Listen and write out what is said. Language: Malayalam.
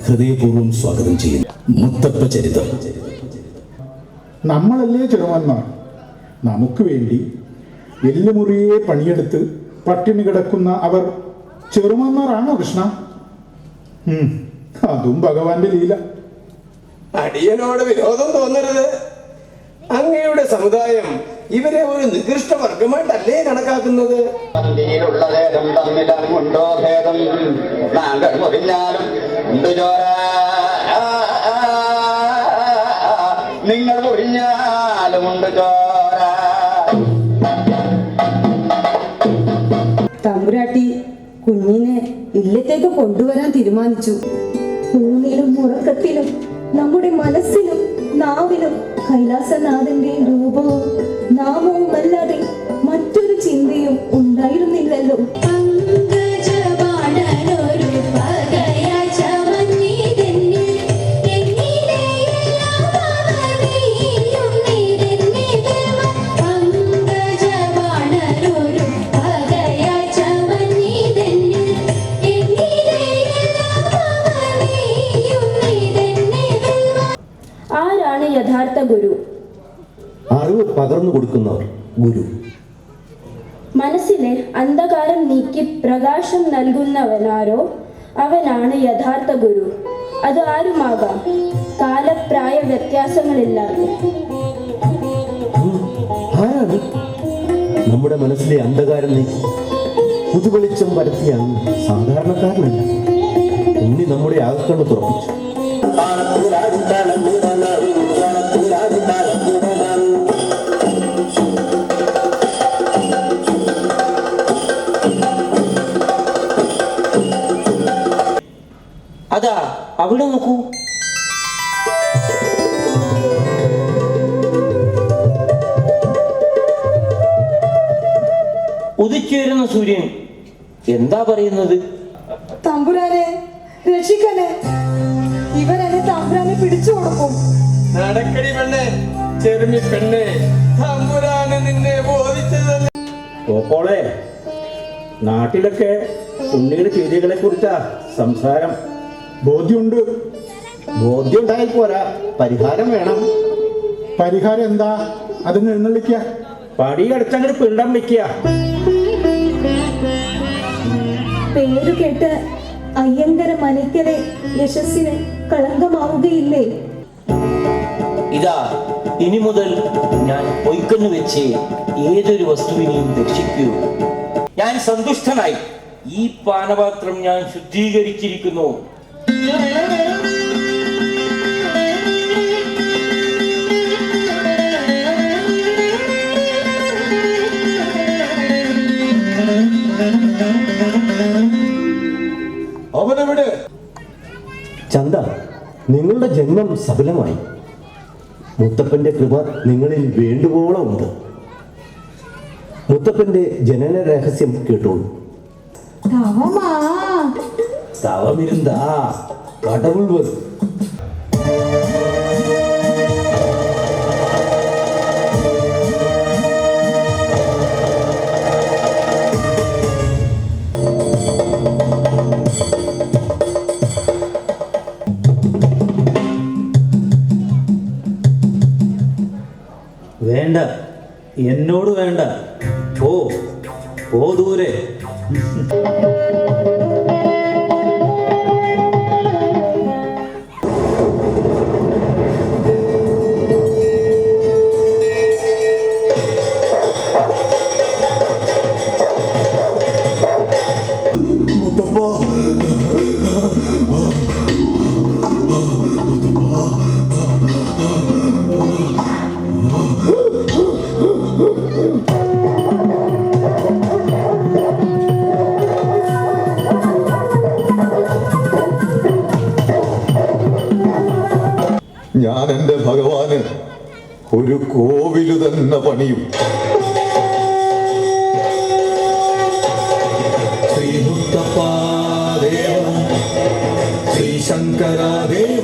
ഹൃദയപൂർവ്വം സ്വാഗതം ചെയ്യുന്നു. മുത്തപ്പ ചരിതം. നമ്മളല്ലേ ചെറുമന്മാർ. നമുക്ക് വേണ്ടി എല്ലുമുറിയെ പണിയെടുത്ത് പട്ടിണി കിടക്കുന്ന അവർ ചെറുമന്മാരാണോ കൃഷ്ണ? അതും ഭഗവാന്റെ ലീല. അടിയനോട് വിരോധം തോന്നരുത്. അങ്ങയുടെ സമുദായം ഇവരെ ഒരു നികൃഷ്ട വർഗമായിട്ടല്ലേ കണക്കാക്കുന്നത്? നിങ്ങൾ മുറിഞ്ഞാലുമുണ്ട് ചോര. തമ്പുരാട്ടി കുഞ്ഞിനെ ഇല്ലത്തേക്ക് കൊണ്ടുവരാൻ തീരുമാനിച്ചു. ഊണിലും ഉറക്കത്തിലും നമ്മുടെ മനസ്സിലും നാവിലും കൈലാസനാഥന്റെ രൂപവും നാമവും അല്ലാതെ മറ്റൊരു ചിന്തയും ഉണ്ടായിരുന്നില്ലല്ലോ. ആരാണ് യഥാർത്ഥ ഗുരു? അറിവ് പകർന്നു കൊടുക്കുന്നവർ ഗുരു. മനസ്സിലെ അന്ധകാരം നീക്കി പ്രകാശം നൽകുന്നവനാരോ അവനാണ് യഥാർത്ഥ ഗുരു. അത് ആരുമാകാം, കാലപ്രായ വ്യത്യാസങ്ങളില്ലാതെ. ആരാണ് നമ്മുടെ മനസ്സിലെ അന്ധകാരം നീക്കി പുതുവെളിച്ചം പരത്തിയാണ്? സാധാരണക്കാരനല്ല. ഉണ്ണി നമ്മുടെ ആകക്കണ്ണ് തുറപ്പിച്ചു. അതാ അവിടെ നോക്കൂ. ഉദിച്ചുയരുന്ന സൂര്യൻ എന്താ പറയുന്നത്? തമ്പുരാനെ രക്ഷിക്കണേ, ഇവരെന്നെ തമ്പുരാനെ പിടിച്ചു കൊടുക്കും. നടക്കടി പെണ്ണെ, ചെറുമി പെണ്ണെ, തമ്പുരാന് നിന്നെ ബോധിച്ചതല്ലേ. ഓപ്പോളെ, നാട്ടിലൊക്കെ ഉണ്ണിയുടെ ചെയ്തികളെ കുറിച്ചാ സംസാരം. ബോധ്യമുണ്ട്. ബോധ്യം ഉണ്ടായി പോരാ, പരിഹാരം വേണം. പരിഹാരം എന്താ? അതിന് എഴുന്നള്ളിക്കുക, പടിയടച്ചങ്ങോട്ട് പിണ്ടം വയ്ക്കുക. പേരു കേട്ട് അയ്യങ്കര മനയ്ക്കലെ യശസ്സിന് കളങ്കമാവുകയില്ലേ? ഇതാ ഇനി മുതൽ ഞാൻ പൊയ്ക്കണ്ണു വെച്ച് ഏതൊരു വസ്തുവിനെയും ദർശിക്കൂ. ഞാൻ സന്തുഷ്ടനായി. ഈ പാനപാത്രം ഞാൻ ശുദ്ധീകരിച്ചിരിക്കുന്നു. അവനെവിടെ? ചന്ത, നിങ്ങളുടെ ജന്മം സഫലമായി. മുത്തപ്പന്റെ കൃപ നിങ്ങളിൽ വേണ്ടുവോളം ഉണ്ട്. മുത്തപ്പന്റെ ജനന രഹസ്യം കേട്ടോളൂ. തവമിരുന്നാ കടവുൾ വരും. വേണ്ട, എന്നോട് വേണ്ട. പോ ദൂരെ. ഞാൻ എൻ്റെ ഭഗവാന് ഒരു കോവില് തന്നെ പണിയും. ശ്രീ മുത്തപ്പാ ദേവ, ശ്രീ ശങ്കരാ ദേവ.